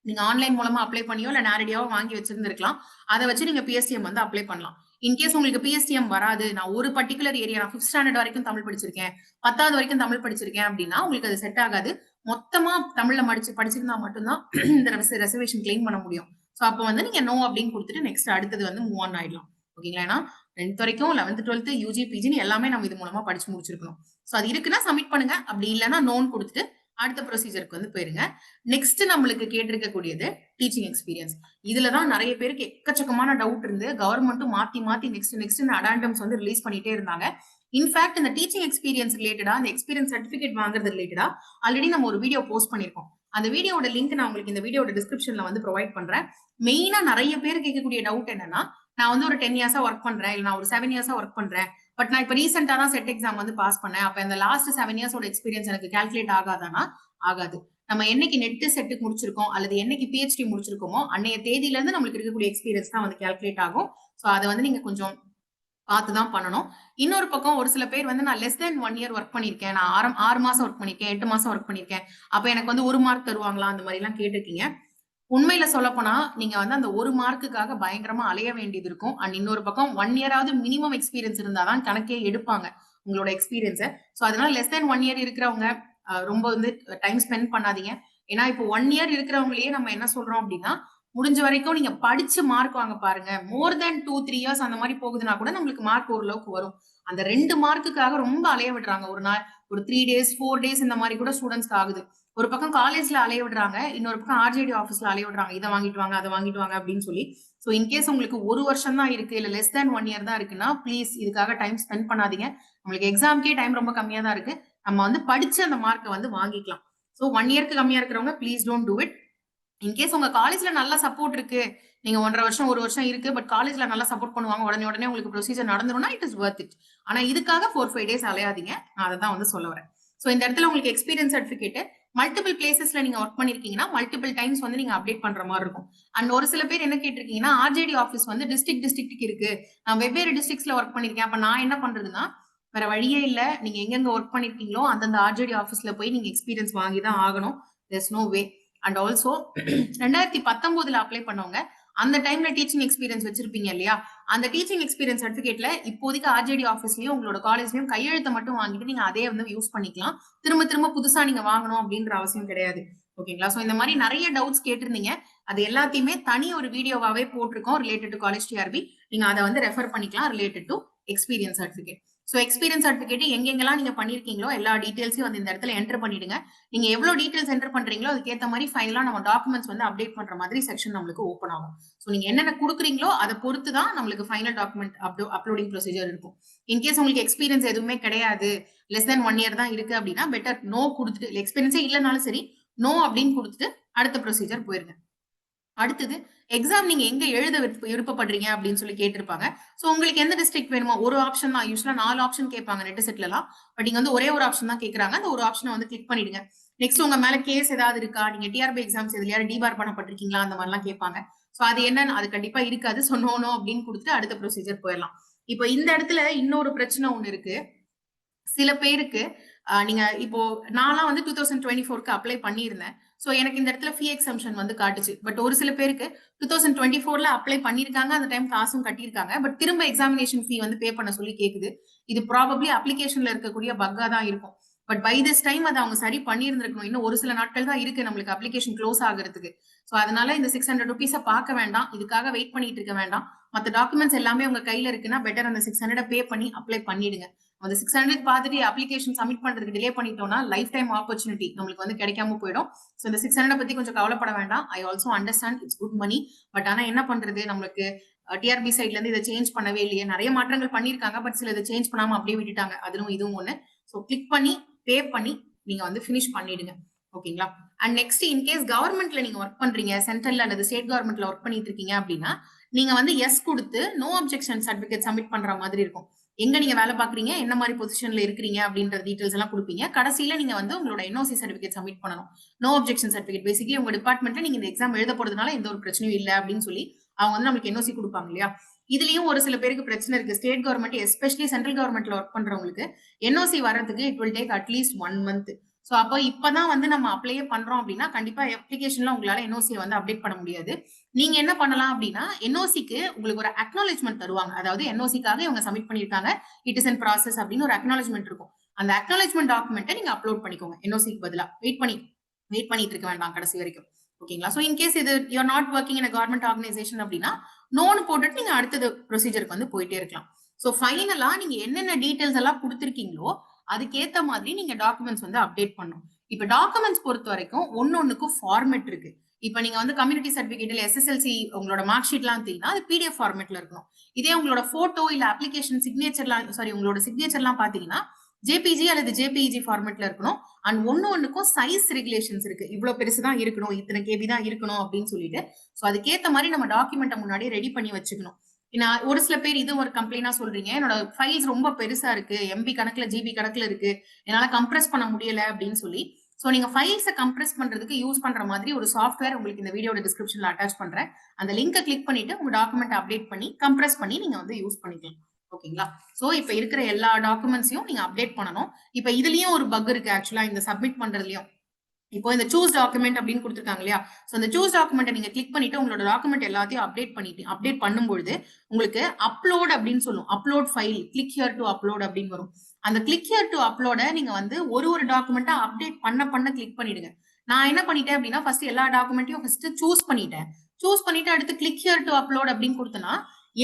நீங்க ஆன்லைன் மூலமா அப்ளை பண்ணியோ இல்ல நேரடியாவோ வாங்கி வச்சிருந்திருக்கலாம். அதை வச்சு நீங்க பிஎஸ்டிஎம் வந்து அப்ளை பண்ணலாம். இன்கேஸ் உங்களுக்கு பிஎஸ்டிஎம் வராது, நான் ஒரு பர்டிகுலர் ஏரியா, நான் 5th ஸ்டாண்டர்ட் வரைக்கும் தமிழ் படிச்சிருக்கேன், 10வது வரைக்கும் தமிழ் படிச்சிருக்கேன் அப்படின்னா உங்களுக்கு அது செட் ஆகாது. மொத்தமா தமிழ்ல படிச்சிருந்தா மட்டும்தான் இந்த ரெசர்வேஷன் கிளைம் பண்ண முடியும். சோ அப்போ வந்து நீங்க நோ அப்படின்னு கொடுத்துட்டு நெக்ஸ்ட் அடுத்தது வந்து மூவ் ஆன் ஆயிடலாம். ஓகேங்களா? ஏன்னா 10th வரைக்கும் 11th 12th யூஜி பிஜின்னு எல்லாமே நம்ம இது மூலமா படிச்சு முடிச்சிருக்கணும். சோ அது இருக்குன்னா சப்மிட் பண்ணுங்க. அப்படி இல்லைன்னா நோன் கொடுத்துட்டு அடுத்த ப்ரொசீஜருக்கு வந்து போயிருங்க. நெக்ஸ்ட் நம்மளுக்கு கேட்டிருக்கக்கூடியது டீச்சிங் எக்ஸ்பீரியன்ஸ். இதுலதான் நிறைய பேருக்கு எக்கச்சக்கமான டவுட் இருந்து கவர்மெண்ட்டும் மாத்தி மாத்தி நெக்ஸ்ட் அடாண்டம்ஸ் வந்து ரிலீஸ் பண்ணிட்டே இருந்தாங்க. இன்ஃபேக்ட் இந்த டீச்சிங் எக்ஸ்பீரியன்ஸ் ரிலேட்டடா, இந்த எக்ஸ்பீரியன்ஸ் சர்டிபிகேட் வாங்குறது ரிலேட்டடா ஆல்ரெடி நம்ம ஒரு வீடியோ போஸ்ட் பண்ணிருக்கோம். அந்த வீடியோட லிங்க் நான் உங்களுக்கு இந்த வீடியோட டிஸ்கிரிப்ஷன்ல வந்து ப்ரொவைட் பண்றேன். மெயினா நிறைய பேர் கேட்கக்கூடிய டவுட் என்னன்னா, நான் வந்து ஒரு 10 இயர்ஸா ஒர்க் பண்றேன், இல்ல நான் ஒரு 7 இயர்ஸா ஒர்க் பண்றேன், பட் நான் இப்ப ரீசெண்டா தான் செட் எக்ஸாம் வந்து பாஸ் பண்ணேன். அப்ப இந்த லாஸ்ட் 7 இயர்ஸோட எக்ஸ்பீரியன்ஸ் எனக்கு கால்குலேட் ஆகாதானா? ஆகாது. நம்ம என்னைக்கு நெட் செட்டுக்கு முடிச்சிருக்கோம் அல்லது என்னைக்கு பிஹெச்டி முடிச்சிருக்கோமோ அன்னைய தேதியில இருந்து நம்மளுக்கு இருக்கக்கூடிய எக்ஸ்பீரியன்ஸ் தான் வந்து கால்குலேட் ஆகும். சோ அதை வந்து நீங்க கொஞ்சம் பார்த்துதான் பண்ணணும். இன்னொரு பக்கம் ஒரு சில பேர் வந்து நான் லெஸ் தென் 1 இயர் ஒர்க் பண்ணிருக்கேன், நான் 6 மாசம் ஒர்க் பண்ணிருக்கேன், 8 மாசம் ஒர்க் பண்ணிருக்கேன், அப்ப எனக்கு வந்து 1 மார்க் தருவாங்களா, அந்த மாதிரி எல்லாம் கேட்டிருக்கீங்க. உண்மையில சொல்ல போனா நீங்க வந்து அந்த 1 மார்க்குக்காக பயங்கரமா அலைய வேண்டியது இருக்கும். அண்ட் இன்னொரு பக்கம் 1 இயராவது மினிமம் எக்ஸ்பீரியன்ஸ் இருந்தாதான் கணக்கே எடுப்பாங்க உங்களோட எக்ஸ்பீரியன்ஸை. சோ அதனால லெஸ் தென் 1 இயர் இருக்கிறவங்க ரொம்ப வந்து டைம் ஸ்பெண்ட் பண்ணாதீங்க. ஏன்னா இப்போ 1 இயர் இருக்கிறவங்களையே நம்ம என்ன சொல்றோம் அப்படின்னா, முடிஞ்ச வரைக்கும் நீங்க படிச்சு மார்க் வாங்க பாருங்க. மோர் தென் 2-3 இயர்ஸ் அந்த மாதிரி போகுதுன்னா கூட நம்மளுக்கு மார்க் ஓரளவுக்கு வரும். அந்த 2 மார்க்குக்காக ரொம்ப அலைய விடுறாங்க. ஒரு நாள் ஒரு 3 days 4 days இந்த மாதிரி கூட ஸ்டூடெண்ட்ஸ்க்கு ஆகுது. ஒரு பக்கம் காலேஜ்ல அலைய விடுறாங்க, இன்னொரு பக்கம் ஆர்ஜேடி ஆஃபீஸ்ல அலைய விடுறாங்க. இதை வாங்கிட்டு வாங்க, அதை வாங்கிட்டு வாங்க அப்படின்னு சொல்லி. சோ இன்கேஸ் உங்களுக்கு 1 வருஷம் தான் இருக்கு, இல்ல லெஸ் தேன் 1 இயர் தான் இருக்குன்னா ப்ளீஸ் இதுக்காக டைம் ஸ்பெண்ட் பண்ணாதீங்க. நம்மளுக்கு எக்ஸாம்க்கே டைம் ரொம்ப கம்மியா தான் இருக்கு. நம்ம வந்து படிச்சு அந்த மார்க்கை வந்து வாங்கிக்கலாம். சோ 1 இயர்க்கு கம்மியா இருக்கிறவங்க please don't do it. In case உங்க காலேஜ்ல நல்ல சப்போர்ட் இருக்கு, நீங்க 1.5 வருஷம் 1 வருஷம் இருக்கு, பட் காலேஜ்ல நல்லா சப்போர்ட் பண்ணுவாங்க, உடனே உங்களுக்கு ப்ரொசீஜர் நடந்துரும்னா இட் இஸ் வர்த் இட். ஆனா இதுக்காக 4-5 days அலையாதீங்க. நான் அதை தான் வந்து சொல்ல வரேன். சோ இந்த இடத்துல உங்களுக்கு எக்ஸ்பீரியன்ஸ் சர்டிபிகேட் மல்டிபிள் பிளேசஸ்ல நீங்க ஒர்க் பண்ணிருக்கீங்கன்னா மல்டிபிள் டைம்ஸ் வந்து நீங்க அப்டேட் பண்ற மாதிரி இருக்கும். அண்ட் ஒரு சில பேர் என்ன கேட்டிருக்கீங்கன்னா, ஆர்ஜேடி ஆஃபீஸ் வந்து டிஸ்ட்ரிக்ட்க்கு இருக்கு, நான் வெவ்வேறு டிஸ்ட்ரிக்ட்ஸ்ல ஒர்க் பண்ணிருக்கேன், அப்ப நான் என்ன பண்றதுன்னா வேற வழியே இல்ல, நீங்க எங்கெங்க ஒர்க் பண்ணிருக்கீங்களோ அந்தந்த ஆர்ஜேடி ஆஃபீஸ்ல போய் நீங்க எக்ஸ்பீரியன்ஸ் வாங்கி தான் ஆகணும். there's no way. And also 2019 apply பண்ணவங்க அந்த டைம்ல டீச்சிங் எக்ஸ்பீரியன்ஸ் வச்சிருப்பீங்க இல்லையா, அந்த டீச்சிங் எக்ஸ்பீரியன்ஸ் சர்டிபிகேட்ல இப்போதைக்கு ஆர்ஜேடி ஆஃபீஸ்லயும் உங்களோட காலேஜ்லயும் கையெழுத்தை மட்டும் வாங்கிட்டு நீங்க அதே வந்து யூஸ் பண்ணிக்கலாம். திரும்ப புதுசா நீங்க வாங்கணும் அப்படின்ற அவசியம் கிடையாது. ஓகேங்களா? சோ இந்த மாதிரி நிறைய டவுட்ஸ் கேட்டிருந்தீங்க. அது எல்லாத்தையுமே தனி ஒரு வீடியோவாவே போட்டிருக்கோம் ரிலேட்டட் டு காலேஜ் டிஆர்பி. நீங்க அதை வந்து ரெஃபர் பண்ணிக்கலாம் related to experience certificate. So experience certificate எங்கெங்கெல்லாம் நீங்க பண்ணிருக்கீங்களோ எல்லா டீடைல்ஸையும் வந்து இந்த இடத்துல என்டர் பண்ணிடுங்க. நீங்க எவ்வளவு டீடைல்ஸ் என்டர் பண்றீங்களோ அதுக்கேத்த மாதிரி ஃபைனலா நம்ம டாக்குமெண்ட்ஸ் வந்து அப்டேட் பண்ற மாதிரி செக்ஷன் நம்மளுக்கு ஓப்பன் ஆகும். சோ நீங்க என்னென்ன குடுக்குறீங்களோ அதை பொறுத்து தான் நம்மளுக்கு ஃபைனல் டாக்குமெண்ட் அப்லோடிங் ப்ரொசீஜர் இருக்கும். இன்கேஸ் உங்களுக்கு எக்ஸ்பீரியன்ஸ் எதுவுமே கிடையாது, லெஸ் தென் 1 இயர் தான் இருக்கு அப்படின்னா பெட்டர் நோ கொடுத்துட்டு, எக்ஸ்பீரியன்ஸே இல்லைனாலும் சரி நோ அப்படின்னு கொடுத்துட்டு அடுத்த ப்ரொசீஜர் போயிருங்க. அடுத்தது எக்ஸாம் நீங்க எங்க எழுத விருப்பப்படுறீங்க அப்படின்னு சொல்லி கேட்டிருப்பாங்க. சோ உங்களுக்கு எந்த டிஸ்ட்ரிக்ட் வேணுமோ ஒரு ஆப்ஷன் தான். யூஸ்வலா 4 ஆப்ஷன் கேட்பாங்க நெட் செட்ல எல்லாம். பட் நீங்க வந்து ஒரே ஒரு ஆப்ஷன் தான் கேக்குறாங்க. அந்த ஒரு ஆப்ஷனை வந்து கிளிக் பண்ணிடுங்க. நெக்ஸ்ட் உங்க மேல கேஸ் ஏதாவது இருக்கா, நீங்க டிஆர்பி எக்ஸாம்ஸ் எதுலயாவது டிபார் பண்ணப்பட்டிருக்கீங்களா, அந்த மாதிரி எல்லாம் கேட்பாங்க. சோ அது என்னன்னு அது கண்டிப்பா இருக்காது. சோ நோ நோ அப்படின்னு கொடுத்துட்டு அடுத்த ப்ரொசீஜர் போயிடலாம். இப்போ இந்த இடத்துல இன்னொரு பிரச்சனை ஒண்ணு இருக்கு. சில பேருக்கு நீங்க இப்போ நான்லாம் வந்து 2024க்கு அப்ளை பண்ணியிருந்தேன். சோ எனக்கு இந்த இடத்துல ஃபீ எக்ஸம்ஷன் வந்து காட்டுச்சு. பட் ஒரு சில பேருக்கு 2024ல அப்ளை பண்ணிருக்காங்க, அந்த டைம் காசும் கட்டியிருக்காங்க. பட் திரும்ப எக்ஸாமினேஷன் ஃபீ வந்து பே பண்ண சொல்லி கேக்குது. இது ப்ராபப்ளி அப்ளிகேஷன்ல இருக்கக்கூடிய பக்கா தான் இருக்கும். பட் பை திஸ் டைம் அதை அவங்க சரி பண்ணியிருந்திருக்கணும். இன்னும் ஒரு சில நாட்கள் தான் இருக்கு நம்மளுக்கு அப்ளிகேஷன் க்ளோஸ் ஆகுறதுக்கு. சோ அதனால இந்த 600 ருபீஸை பார்க்க வேண்டாம், இதுக்காக வெயிட் பண்ணிட்டு இருக்க வேண்டாம். மத்த டாக்குமெண்ட்ஸ் எல்லாமே உங்க கையில இருக்குன்னா பெட்டர் அந்த 600 பே பண்ணி அப்ளை பண்ணிடுங்க. அந்த 600 பார்த்துட்டு அப்ளிகேஷன் சப்மிட் பண்றதுக்கு டிலே பண்ணிட்டோம்னா லைஃப் டைம் ஆப்பர்ச்சுனிட்டி நம்மளுக்கு வந்து கிடைக்காம போயிடும். சோ இந்த 600 பத்தி கொஞ்சம் கவலைப்பட வேண்டாம். I also understand it's good money. But ஆனா என்ன பண்றது, நம்மளுக்கு டிஆர்பி சைட்ல இருந்து இதை சேஞ்ச் பண்ணவே இல்லையே. நிறைய மாற்றங்கள் பண்ணிருக்காங்க, பட் சில இதை சேஞ்ச் பண்ணாம அப்படியே விட்டுட்டாங்க. அதுவும் இதுவும் ஒண்ணு. சோ கிளிக் பண்ணி பே பண்ணி நீங்க வந்து பினிஷ் பண்ணிடுங்க. ஓகேங்களா? அண்ட் நெக்ஸ்ட் இன்கேஸ் கவர்மெண்ட்ல நீங்க ஒர்க் பண்றீங்க, சென்ட்ரல்ல அல்லது ஸ்டேட் கவர்மெண்ட்ல ஒர்க் பண்ணிட்டு இருக்கீங்க அப்படின்னா நீங்க வந்து எஸ் கொடுத்து நோ அப்ஜெக்ஷன் சர்டிபிகேட் சப்மிட் பண்ற மாதிரி இருக்கும். எங்க நீங்க வேலை பாக்குறீங்க, என்ன மாதிரி பொசிஷன்ல இருக்கிறீங்க அப்படின்ற டீடைல்ஸ் எல்லாம் கொடுப்பீங்க. கடைசியில நீங்க வந்து உங்களோட என்ஓசி சர்டிபிகேட் சப்மிட் பண்ணணும். நோ அப்ஜெக்ஷன் சர்டிபிகேட் பேசிக்கலி உங்க டிபார்ட்மெண்ட்ல நீங்க இந்த எக்ஸாம் எழுத போறதுனால எந்த ஒரு பிரச்சனையும் இல்லை அப்படின்னு சொல்லி அவங்க வந்து நமக்கு என்ஓசி கொடுப்பாங்க இல்லையா. இதுலயும் ஒரு சில பேருக்கு பிரச்சனை இருக்கு. ஸ்டேட் கவர்மெண்ட் எஸ்பெஷலி சென்ட்ரல் கவர்மெண்ட்ல ஒர்க் பண்றவங்களுக்கு என்ஓசி வர்றதுக்கு it will take at least 1 month. So அப்போ இப்பதான் வந்து நம்ம அப்ளையே பண்றோம் அப்படின்னா கண்டிப்பா அப்ளிகேஷன்ல உங்களால என்ஓசி வந்து அப்டேட் பண்ண முடியாது. நீங்க என்ன பண்ணலாம் அப்படின்னா என்ஓசிக்கு உங்களுக்கு ஒரு அக்னாலஜ்மெண்ட் தருவாங்க. அதாவது என்ஓசிக்காக இவங்க சப்மிட் பண்ணிருக்காங்க, இட் இஸ் இன் ப்ராசஸ் அப்படின்னு ஒரு அக்னாலஜ்மெண்ட் இருக்கும். அந்த அக்னாலஜ்மெண்ட் டாக்குமெண்ட்டை நீங்க அப்லோட் பண்ணிக்கோங்க. என்ஓசிக்கு பதிலா வெயிட் பண்ணிட்டு இருக்க வேண்டாம் கடைசி வரைக்கும். ஓகேங்களா? சோ இன்கேஸ் இது you not working in government organisation அப்படின்னா நோன்னு போட்டுட்டு நீங்க அடுத்தது ப்ரொசீஜருக்கு வந்து போயிட்டே இருக்கலாம். சோ ஃபைனலா நீங்க என்னென்ன டீடைல்ஸ் எல்லாம் கொடுத்திருக்கீங்களோ அதுக்கேத்த மாதிரி நீங்க டாக்குமெண்ட்ஸ் வந்து அப்டேட் பண்ணணும். இப்ப டாக்குமெண்ட்ஸ் பொறுத்த வரைக்கும் ஒன்னொன்னுக்கும் ஃபார்மேட் இருக்கு. இப்ப நீங்க வந்து கம்யூனிட்டி சர்டிபிகேட் இல்ல எஸ்எஸ்எல்சி உங்களோட மார்க் ஷீட்லாம் எடுத்தீங்கன்னா அது பிடிஎஃப் ஃபார்மேட்ல இருக்கணும். இதே உங்களோட போட்டோ இல்ல அப்ளிகேஷன் சிக்னேச்சர்லாம் உங்களோட சிக்னேச்சர்லாம் பாத்தீங்கன்னா ஜேபிஜி அல்லது ஜேபிஇஜி ஃபார்மேட்ல இருக்கணும். அண்ட் ஒன்னுக்கும் சைஸ் ரெகுலேஷன்ஸ் இருக்கு. இவ்வளவு பெருசுதான் இருக்கணும், இத்தனை கேபி தான் இருக்கணும் அப்படின்னு சொல்லிட்டு. சோ அதுக்கேத்த மாதிரி நம்ம டாக்குமெண்ட்டை முன்னாடி ரெடி பண்ணி வச்சுக்கணும். நான் ஒரு சில பேர் இது ஒரு கம்ப்ளைண்டா சொல்றீங்க, என்னோட ஃபைல்ஸ் ரொம்ப பெருசா இருக்கு, எம்பி கணக்குல ஜிபி கணக்குல இருக்கு, என்னால கம்ப்ரஸ் பண்ண முடியல அப்படின்னு சொல்லி. சோ நீங்க ஃபைல்ஸை கம்ப்ரஸ் பண்றதுக்கு யூஸ் பண்ற மாதிரி ஒரு சாஃப்ட்வேர் உங்களுக்கு இந்த வீடியோட டிஸ்கிரிப்ஷன்ல அட்டாச் பண்றேன். அந்த லிங்கை கிளிக் பண்ணிட்டு உங்க டாக்குமெண்ட் அப்டேட் பண்ணி கம்ப்ரஸ் பண்ணி நீங்க வந்து யூஸ் பண்ணிக்கலாம். ஓகேங்களா? சோ இப்ப இருக்கிற எல்லா டாக்குமெண்ட்ஸையும் நீங்க அப்டேட் பண்ணணும். இப்ப இதுலயும் ஒரு பக் இருக்கு ஆக்சுவலா இந்த சப்மிட் பண்றதுலயும். இப்போ இந்த சூஸ் டாக்குமெண்ட் அப்படின்னு கொடுத்துருக்காங்க இல்லையா. சோ அந்த சூஸ் டாக்குமெண்ட்டை நீங்க கிளிக் பண்ணிட்டு உங்களோட டாக்குமெண்ட் எல்லாத்தையும் அப்டேட் பண்ணும்போது உங்களுக்கு அப்லோட் அப்படின்னு சொல்லும். Upload file, click here to upload அப்படின்னு வரும். அந்த கிளிக் ஹியர் டு அப்லோட நீங்க வந்து ஒரு டாக்குமெண்ட்டா அப்டேட் பண்ண கிளிக் பண்ணிடுங்க. நான் என்ன பண்ணிட்டேன் அப்படின்னா ஃபர்ஸ்ட் எல்லா டாக்குமெண்ட்டையும் ஃபர்ஸ்ட் சூஸ் பண்ணிட்டு அடுத்து கிளிக் ஹியர் டு அப்லோட் அப்படின்னு கொடுத்தனா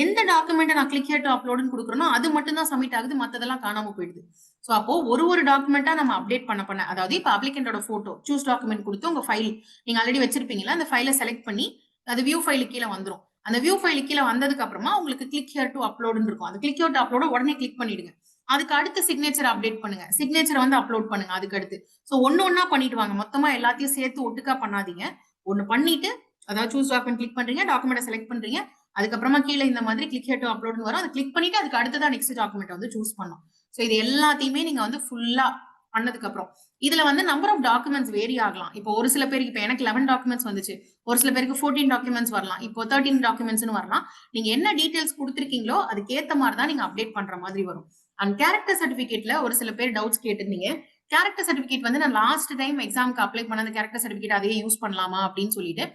எந்த டாக்குமெண்ட் நான் கிளிக் ஹியர் டு அப்லோட்னு கொடுக்குறனோ அது மட்டும் தான் சப்மிட் ஆகுது, மத்ததெல்லாம் காணாம போயிடுது. சோ அப்போ ஒரு டாக்குமெண்டா நம்ம அப்டேட் பண்ண அதாவது இப்ப அப்ளிகண்டோட போட்டோ சூஸ் டாக்குமெண்ட் கொடுத்து உங்க ஃபைல் நீங்க ஆல்ரெடி வச்சிருப்பீங்களா, அந்த ஃபைலை செலக்ட் பண்ணி அது வியூ ஃபைலு கீழே வந்துரும். அந்த வியூ ஃபைலு கீழே வந்ததுக்கு அப்புறமா உங்களுக்கு கிளிக் ஹியர் டு அப்லோட்னு இருக்கும். அந்த கிளிக் ஹியர் டு அப்லோட உடனே கிளிக் பண்ணிடுங்க. அதுக்கு அடுத்து சிக்னேச்சர் அப்டேட் பண்ணுங்க, சிக்னேச்சர் வந்து அப்லோட் பண்ணுங்க அதுக்கு அடுத்து. சோ ஒண்ணா பண்ணிட்டு வாங்க, மொத்தமா எல்லாத்தையும் சேர்த்து ஒட்டுக்கா பண்ணாதீங்க. ஒண்ணு பண்ணிட்டு அதாவது சூஸ் டாக்குமெண்ட் கிளிக் பண்றீங்க, டாக்குமெண்ட் செலக்ட் பண்றீங்க, அதுக்கப்புறமா கீழே இந்த மாதிரி கிளிக் ஹியர் டு அப்லோட்னு வரும். அதை கிளிக் பண்ணிட்டு அதுக்கு அடுத்ததான் நெக்ஸ்ட் டாக்குமெண்ட் வந்து சூஸ் பண்ணணும். சோ இது எல்லாத்தையுமே நீங்க வந்து ஃபுல்லா பண்ணதுக்கு அப்புறம் இதுல வந்து நம்பர் ஆஃப் டாக்குமெண்ட்ஸ் வேரி ஆகலாம். இப்போ ஒரு சில பேருக்கு இப்ப எனக்கு 11 டாக்குமெண்ட்ஸ் வந்துச்சு, ஒரு சில பேருக்கு 14 டாக்குமெண்ட்ஸ் வரலாம், இப்போ 13 டாக்குமெண்ட்ஸ்னு வரலாம். நீங்க என்ன டீடைல்ஸ் கொடுத்திருக்கீங்களோ அதுக்கு ஏத்த மாதிரி தான் நீங்க அப்டேட் பண்ற மாதிரி வரும். அண்ட் கேரக்டர் சர்டிபிகேட்ல ஒரு சில பேர் டவுட்ஸ் கேட்டிருந்தீங்க. கேரக்டர் சர்டிபிகேட் வந்து நான் லாஸ்ட் டைம் எக்ஸாமுக்கு அப்ளை பண்ண அந்த கேரக்டர் சர்டிபிகேட் அதையே யூஸ் பண்ணலாமா அப்படின்னு சொல்லிட்டு.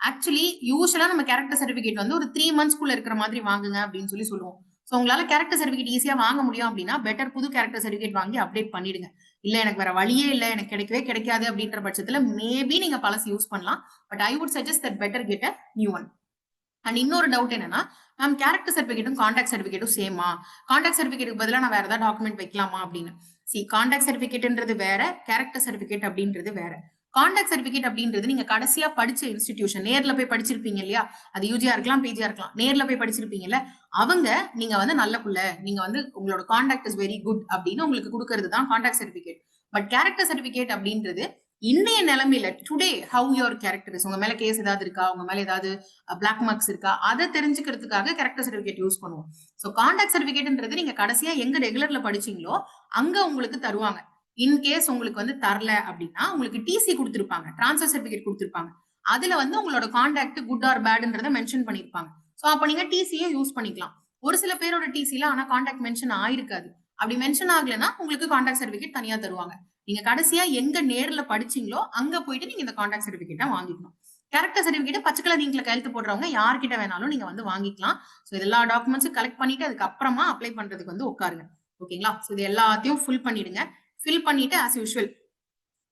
ஆக்சுவலி யூஸ்வலா நம்ம கேரக்டர் சர்டிபிகேட் வந்து ஒரு 3 மந்த்ஸ்க்குள்ள இருக்கிற மாதிரி வாங்குங்க அப்படின்னு சொல்லி சொல்லுவோம். சோ உங்களால கேரக்டர் சர்டிபிகேட் ஈஸியா வாங்க முடியும் அப்படின்னா பெட்டர் புது கேரக்டர் சர்டிபிகேட் வாங்கி அப்டேட் பண்ணிடுங்க. இல்ல எனக்கு வேற வழியே இல்ல, எனக்கு கிடைக்கவே கிடைக்காது அப்படின்ற பட்சத்துல மேபி நீங்க பழசு யூஸ் பண்ணலாம். But I would suggest that better get a new one. And இன்னொரு டவுட் என்னன்னா, மேம் கேரக்டர் சர்டிபிகேட்டும் கான்டாக்ட் சர்டிபிகேட்டும் சேமா? கான்டாக்ட் சர்டிபிகேட்டுக்கு பதிலா நான் வேற ஏதாவது டாக்குமெண்ட் வைக்கலாமா அப்படின்னு. கான்டாக்ட் சர்டிபிகேட்ன்றது வேற, கேரக்டர் சர்டிபிகேட் அப்படின்றது வேற. கான்டாக்ட் சர்டிபிகேட் அப்படின்றது நீங்க கடைசியா படிச்ச இன்ஸ்டிடியூஷன், நேர்ல போய் படிச்சிருப்பீங்க இல்லையா? அது யூஜியா இருக்கலாம், பிஜியா இருக்கலாம். நேர்ல போய் படிச்சிருப்பீங்கல்ல, அவங்க நீங்க வந்து நல்ல புள்ள, நீங்க வந்து உங்களோட கான்டாக்ட் இஸ் வெரி குட் அப்படின்னு உங்களுக்கு கொடுக்கறது தான் contact certificate. But character certificate அப்படின்றது இன்றைய நிலைமையில today how your character is, உங்க மேல கேஸ் ஏதாவது இருக்கா, உங்க மேல ஏதாவது பிளாக் மார்க்ஸ் இருக்கா, அதை தெரிஞ்சுக்கிறதுக்காக கேரக்டர் சர்டிபிகேட் யூஸ் பண்ணுவோம். சோ கான்டாக்ட் சர்டிபிகேட்ன்றது நீங்க கடைசியா எங்க ரெகுலர்ல படிச்சீங்களோ அங்க உங்களுக்கு தருவாங்க. இன்கேஸ் உங்களுக்கு வந்து தரல அப்படின்னா உங்களுக்கு டிசி கொடுத்திருப்பாங்க, டிரான்ஸ்ஃபர் சர்டிபிகேட் கொடுத்திருப்பாங்க. அதுல வந்து உங்களோட கான்டாக்ட் குட் ஆர் பேட்ன்றத மென்ஷன் பண்ணிருப்பாங்க. சோ அப்ப நீங்க டிசியும் யூஸ் பண்ணிக்கலாம். ஒரு சில பேரோட டிசில ஆனா கான்டாக்ட் மென்ஷன் ஆயிருக்காது. அப்படி மென்ஷன் ஆகலைன்னா உங்களுக்கு கான்டாக்ட் சர்டிபிகேட் தனியா தருவாங்க. நீங்க கடைசியா எங்க நேர்ல படிச்சீங்களோ அங்க போயிட்டு நீங்க இந்த கான்டாக்ட் சர்டிபிகேட்டை வாங்கிக்கணும். கேரக்டர் சர்டிபிகேட் பச்சை கலர் இங்க்ல கையெழுத்து போடுறவங்க யார்கிட்ட வேணாலும் நீங்க வந்து வாங்கிக்கலாம். சோ எல்லா டாக்குமெண்ட்ஸும் கலெக்ட் பண்ணிட்டு அதுக்கு அப்புறமா அப்ளை பண்றதுக்கு வந்து உட்காருங்க. ஓகேங்களா? சோ இது எல்லாத்தையும் ஃபில் பண்ணிடுங்க. ஃபில் பண்ணிட்டு ஆஸ் யூஷுவல்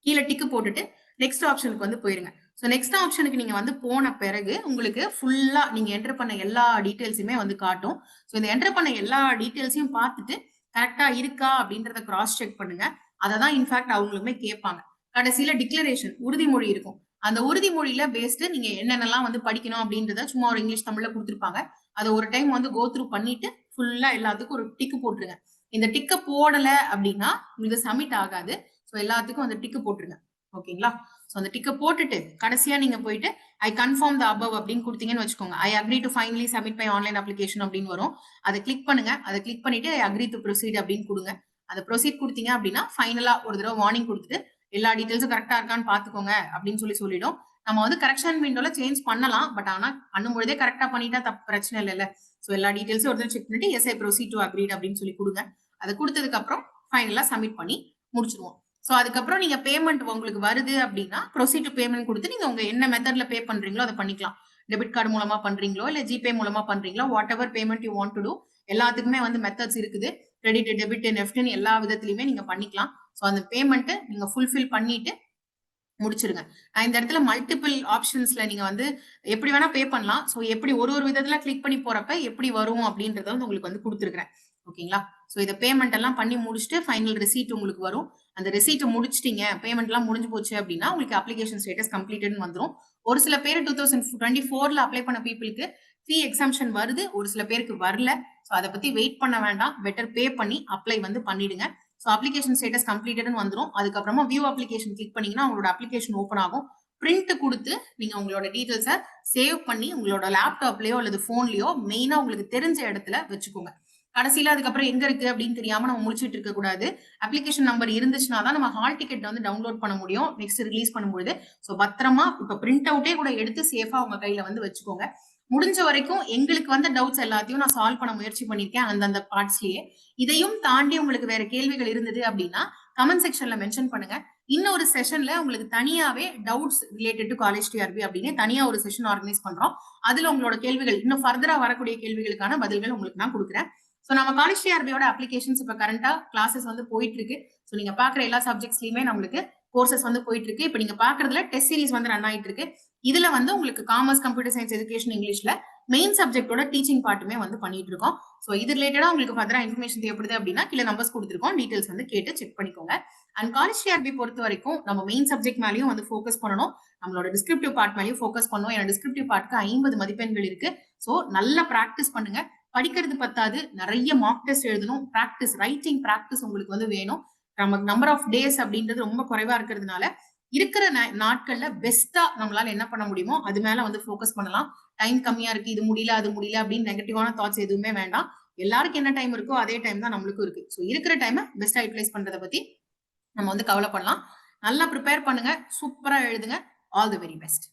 கீழே டிக்கு போட்டுட்டு நெக்ஸ்ட் ஆப்ஷனுக்கு வந்து போயிருங்க. ஸோ நெக்ஸ்ட் ஆப்ஷனுக்கு நீங்க வந்து போன பிறகு உங்களுக்கு ஃபுல்லா நீங்க என்டர் பண்ண எல்லா டீடைல்ஸுமே வந்து காட்டும். ஸோ இந்த என்டர் பண்ண எல்லா டீடைல்ஸையும் பார்த்துட்டு கரெக்டா இருக்கா அப்படின்றத கிராஸ் செக் பண்ணுங்க. அதை தான் இன்ஃபேக்ட் அவங்களுமே கேட்பாங்க. கடைசியில டிக்ளரேஷன் உறுதிமொழி இருக்கும். அந்த உறுதிமொழியில பேஸ்டு நீங்க என்னென்னலாம் வந்து படிக்கணும் அப்படின்றத சும்மா ஒரு இங்கிலீஷ் தமிழ்ல கொடுத்துருப்பாங்க. அதை ஒரு டைம் வந்து கோ த்ரூ பண்ணிட்டு ஃபுல்லா எல்லாத்துக்கும் ஒரு டிக்கு போட்டுருங்க. இந்த டிக்க போடல அப்படின்னா உங்களுக்கு சப்மிட் ஆகாது. ஸோ எல்லாத்துக்கும் அந்த டிக்கு போட்டுருங்க. ஓகேங்களா? ஸோ அந்த டிக்க போட்டுட்டு கடைசியா நீங்க போயிட்டு ஐ கன்ஃபார்ம் த அபவ் அப்படின்னு கொடுத்தீங்கன்னு வச்சுக்கோங்க. I agree to finally submit my online application அப்படின்னு வரும். அதை கிளிக் பண்ணுங்க. அதை கிளிக் பண்ணிட்டு ஐ அக்ரி டு ப்ரொசீட் அப்படின்னு கொடுங்க. அதை ப்ரொசீட் கொடுத்தீங்க அப்படின்னா ஃபைனலா ஒரு தடவை வார்னிங் கொடுத்துட்டு எல்லா டீடைல்ஸும் கரெக்டா இருக்கான்னு பாத்துக்கோங்க அப்படின்னு சொல்லிடும். நம்ம வந்து கரெக்ஷன் விண்டோல சேஞ்ச் பண்ணலாம். பட் ஆனா பண்ணும்பொழுதே கரெக்டா பண்ணிட்டா தப்பு பிரச்சனை இல்லைல்ல. ஸோ எல்லா டீடைல்ஸும் ஒரு தடவை செக் பண்ணிட்டு yes I proceed to agreed அப்படின்னு சொல்லி கொடுங்க. அதை கொடுத்ததுக்கு அப்புறம் ஃபைனலா சப்மிட் பண்ணி முடிச்சிருவோம். சோ அதுக்கப்புறம் நீங்க பேமெண்ட் உங்களுக்கு வருது அப்படின்னா ப்ரொசீட் டு பேமெண்ட் கொடுத்து நீங்க உங்க என்ன மெத்தட்ல பே பண்றீங்களோ அதை பண்ணிக்கலாம். டெபிட் கார்டு மூலமா பண்றீங்களோ இல்ல ஜிபே மூலமா பண்றீங்களோ whatever payment you want to do, எல்லாத்துக்குமே வந்து மெத்தட்ஸ் இருக்குது. கிரெடிட், டெபிட், நெஃப்ட்னு எல்லா விதத்திலயுமே நீங்க பண்ணிக்கலாம். சோ அந்த பேமெண்ட் நீங்க ஃபுல்ஃபில் பண்ணிட்டு முடிச்சிருங்க. நான் இந்த இடத்துல மல்டிபிள் ஆப்ஷன்ஸ்ல நீங்க வந்து எப்படி வேணா பே பண்ணலாம். சோ எப்படி ஒரு விதத்துல கிளிக் பண்ணி போறப்ப எப்படி வரும் அப்படின்றத வந்து உங்களுக்கு வந்து கொடுத்துருக்கேன். ஓகேங்களா? சோ இத பேமெண்ட் எல்லாம் பண்ணி முடிச்சுட்டு ஃபைனல் ரிசீட் உங்களுக்கு வரும். அந்த ரிசீட் முடிச்சிட்டீங்க, பேமெண்ட் எல்லாம் முடிஞ்சு போச்சு அப்படின்னா உங்களுக்கு அப்ளிகேஷன் ஸ்டேட்டஸ் கம்ப்ளீட்டட்னு வந்துரும். ஒரு சில பேர் 2024ல அப்ளை பண்ண பீப்புளுக்கு ஃபீ எக்ஸம்ஷன் வருது, ஒரு சில பேருக்கு வரல. சோ அதை பத்தி வெயிட் பண்ண வேண்டாம். பெட்டர் பே பண்ணி அப்ளை வந்து பண்ணிடுங்க. ஸோ அப்ளிகேஷன் ஸ்டேட்டஸ் கம்ப்ளீட்டட்னு வந்துடும். அதுக்கப்புறமா வியூ அப்ளிகேஷன் கிளிக் பண்ணீங்கன்னா உங்களோட அப்ளிகேஷன் ஓப்பன் ஆகும். பிரிண்ட் கொடுத்து நீங்க உங்களோட டீடைல்ஸை சேவ் பண்ணி உங்களோட லேப்டாப்லயோ அல்லது போன்லயோ மெயினா உங்களுக்கு தெரிஞ்ச இடத்துல வச்சுக்கோங்க. கடைசியில அதுக்கப்புறம் எங்க இருக்கு அப்படின்னு தெரியாம நம்ம முடிச்சிட்டு இருக்க கூடாது. அப்ளிகேஷன் நம்பர் இருந்துச்சுன்னா தான் நம்ம ஹால் டிக்கெட் வந்து டவுன்லோட் பண்ண முடியும் நெக்ஸ்ட் ரிலீஸ் பண்ணும்போது. ஸோ பத்திரமா இப்ப பிரிண்ட் அவுட்டே கூட எடுத்து சேஃபா உங்க கையில வந்து வச்சுக்கோங்க. முடிஞ்ச வரைக்கும் எங்களுக்கு வந்த டவுட்ஸ் எல்லாத்தையும் நான் சால்வ் பண்ண முயற்சி பண்ணிருக்கேன் அந்தந்த பார்ட்ஸ்லயே. இதையும் தாண்டி உங்களுக்கு வேற கேள்விகள் இருந்தது அப்படின்னா கமெண்ட் செக்ஷன்ல மென்ஷன் பண்ணுங்க. இன்னொரு செஷன்ல உங்களுக்கு தனியாவே doubts related to college TRP அப்படின்னு தனியா ஒரு செஷன் ஆர்கனைஸ் பண்றோம். அதுல உங்களோட கேள்விகள் இன்னும் ஃபர்தரா வரக்கூடிய கேள்விகளுக்கான பதில்கள் உங்களுக்கு நான் கொடுக்குறேன். சோ நம்ம காலேஜ் டிஆர்பியோட அப்ளிகேஷன்ஸ் இப்ப கரண்டா கிளாஸஸ் வந்து போயிட்டு இருக்கு. சோ நீங்க பாக்குற எல்லா சப்ஜெக்ட்ஸ்லயுமே நம்மளுக்கு கோர்சஸ் வந்து போயிட்டு இருக்கு. இப்ப நீங்க பாக்குறதுல டெஸ்ட் சீரிஸ் வந்து ரன் ஆயிட்டு இருக்கு. இதுல வந்து உங்களுக்கு காமர்ஸ், கம்ப்யூட்டர் சயின்ஸ், எஜுகேஷன், இங்கிலீஷ்ல மெயின் சப்ஜெக்டோட டீச்சிங் பார்ட்டுமே வந்து பண்ணிட்டு இருக்கோம். சோ இது ரிலேட்டடா உங்களுக்கு ஃபர்தரா இன்ஃபர்மேஷன் தேவைப்படுது அப்படின்னா கீழே நம்பர்ஸ் கொடுத்துருக்கோம், டீடைல்ஸ் வந்து கேட்டு செக் பண்ணிக்கோங்க. அண்ட் காலேஜ் டிஆர்பி பொறுத்த வரைக்கும் நம்ம மெயின் சப்ஜெக்ட் மேலயும் வந்து ஃபோக்கஸ் பண்ணணும், நம்மளோட டிஸ்கிரிப்டிவ் பார்ட் மேலயும் ஃபோக்கஸ் பண்ணணும். ஏன்னா டிஸ்கிரிப்டிவ் பார்ட்க்கு 50 மதிப்பெண்கள் இருக்கு. சோ நல்லா பிராக்டிஸ் பண்ணுங்க. படிக்கிறது பத்தாது, நிறைய மார்க் டெஸ்ட் எழுதணும். பிராக்டிஸ், ரைட்டிங் பிராக்டிஸ் உங்களுக்கு வந்து வேணும். நமக்கு நம்பர் ஆஃப் டேஸ் அப்படின்றது ரொம்ப குறைவா இருக்கிறதுனால இருக்கிற நாட்கள்ல பெஸ்டா நம்மளால என்ன பண்ண முடியுமோ அது மேல வந்து ஃபோக்கஸ் பண்ணலாம். டைம் கம்மியா இருக்கு, இது முடியல அது முடியல அப்படின்னு நெகட்டிவான தாட்ஸ் எதுவுமே வேண்டாம். எல்லாருக்கும் என்ன டைம் இருக்கோ அதே டைம் தான் நம்மளுக்கும் இருக்கு. சோ இருக்கிற டைமை பெஸ்டா யூட்டிலைஸ் பண்றதை பத்தி நம்ம வந்து கவலைப்படலாம். நல்லா ப்ரிப்பேர் பண்ணுங்க, சூப்பரா எழுதுங்க. All the very best.